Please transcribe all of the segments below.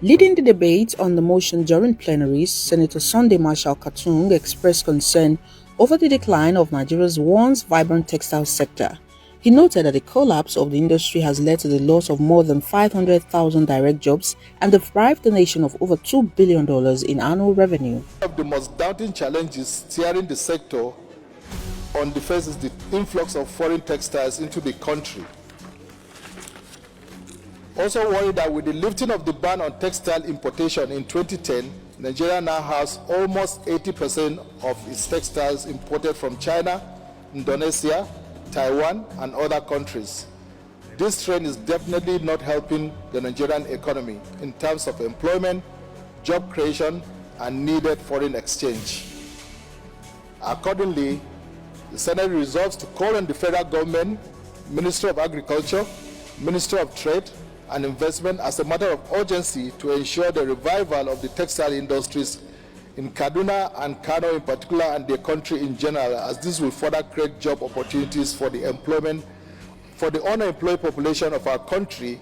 Leading the debate on the motion during plenaries, Senator Sunday Marshall Katung expressed concern over the decline of Nigeria's once vibrant textile sector. He noted that the collapse of the industry has led to the loss of more than 500,000 direct jobs and deprived the nation of over $2 billion in annual revenue. One of the most daunting challenges steering the sector on the face is the influx of foreign textiles into the country. Also worried that with the lifting of the ban on textile importation in 2010, Nigeria now has almost 80% of its textiles imported from China, Indonesia, Taiwan, and other countries. This trend is definitely not helping the Nigerian economy in terms of employment, job creation, and needed foreign exchange. Accordingly, the Senate resolves to call on the federal government, Ministry of Agriculture, Ministry of Trade, and Investment as a matter of urgency to ensure the revival of the textile industries in Kaduna and Kano in particular, and the country in general, as this will further create job opportunities for the unemployed population of our country,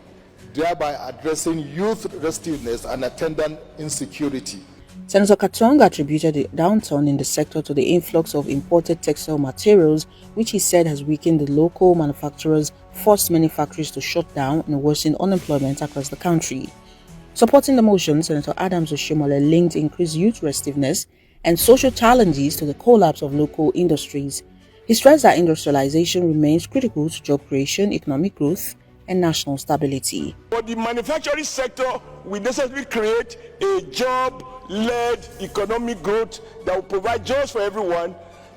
thereby addressing youth restiveness and attendant insecurity. Senator Katung attributed the downturn in the sector to the influx of imported textile materials, which he said has weakened the local manufacturers, forced many factories to shut down, and worsened unemployment across the country. Supporting the motion, Senator Adams Oshomole linked increased youth restiveness and social challenges to the collapse of local industries. He stressed that industrialization remains critical to job creation, economic growth, and national stability. For the manufacturing sector, we necessarily create a job-led economic growth that will provide jobs for everyone,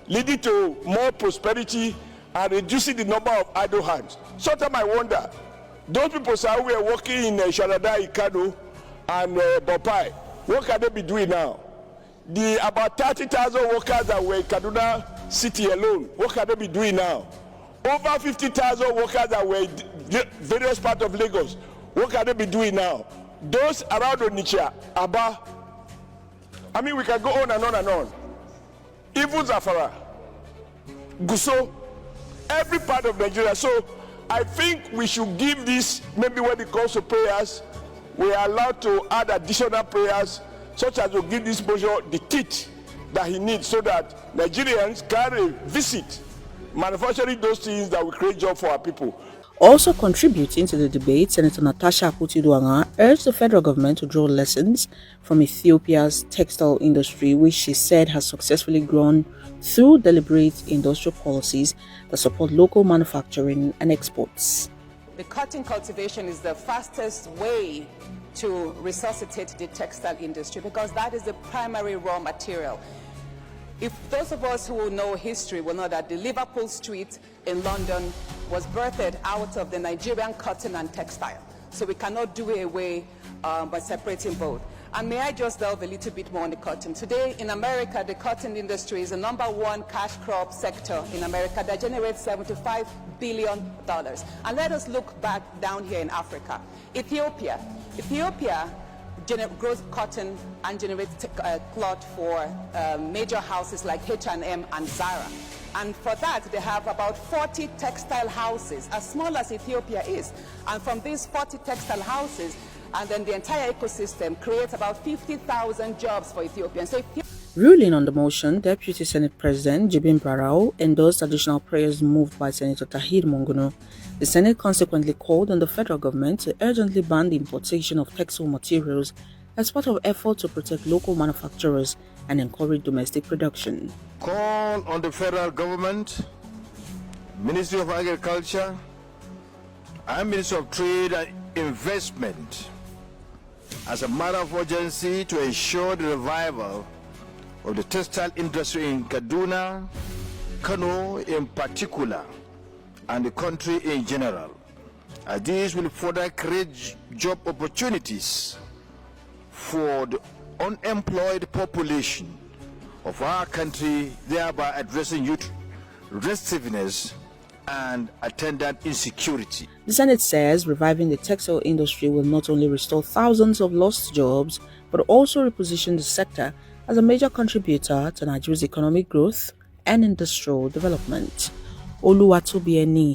leading to more prosperity and reducing the number of idle hands. Sometimes I wonder, those people who were working in Sharada, Ikano, and Bopai, what can they be doing now? The about 30,000 workers that were in Kaduna City alone, what can they be doing now? Over 50,000 workers that were in various parts of Lagos, what can they be doing now? Those around Onitsha, Aba, I mean, we can go on and on and on. Even Zafara, Guso, every part of Nigeria. So I think we should give this, maybe when it comes to prayers, we are allowed to add additional prayers, such as to give this measure the teeth that he needs so that Nigerians can visit manufacturing those things that will create jobs for our people. Also contributing to the debate, Senator Natasha Akpoti-Uduaghan urged the federal government to draw lessons from Ethiopia's textile industry, which she said has successfully grown through deliberate industrial policies that support local manufacturing and exports. The cotton cultivation is the fastest way to resuscitate the textile industry because that is the primary raw material. If those of us who know history will know that the Liverpool Street in London was birthed out of the Nigerian cotton and textile. So we cannot do away by separating both. And may I just delve a little bit more on the cotton. Today in America, the cotton industry is the #1 cash crop sector in America that generates $75 billion. And let us look back down here in Africa. Ethiopia grows cotton and generates cloth for major houses like H&M and Zara. And for that, they have about 40 textile houses, as small as Ethiopia is. And from these 40 textile houses, and then the entire ecosystem creates about 50,000 jobs for Ethiopians. So Ruling on the motion, Deputy Senate President Jibin Barau endorsed additional prayers moved by Senator Tahir Monguno. The Senate consequently called on the federal government to urgently ban the importation of textile materials as part of effort to protect local manufacturers and encourage domestic production. Call on the federal government, Ministry of Agriculture, and Ministry of Trade and Investment as a matter of urgency to ensure the revival of the textile industry in Kaduna, Kano in particular, and the country in general. These will further create job opportunities for the unemployed population of our country, thereby addressing youth restiveness and attendant insecurity. The Senate says reviving the textile industry will not only restore thousands of lost jobs, but also reposition the sector as a major contributor to Nigeria's economic growth and industrial development. Oluwatobieni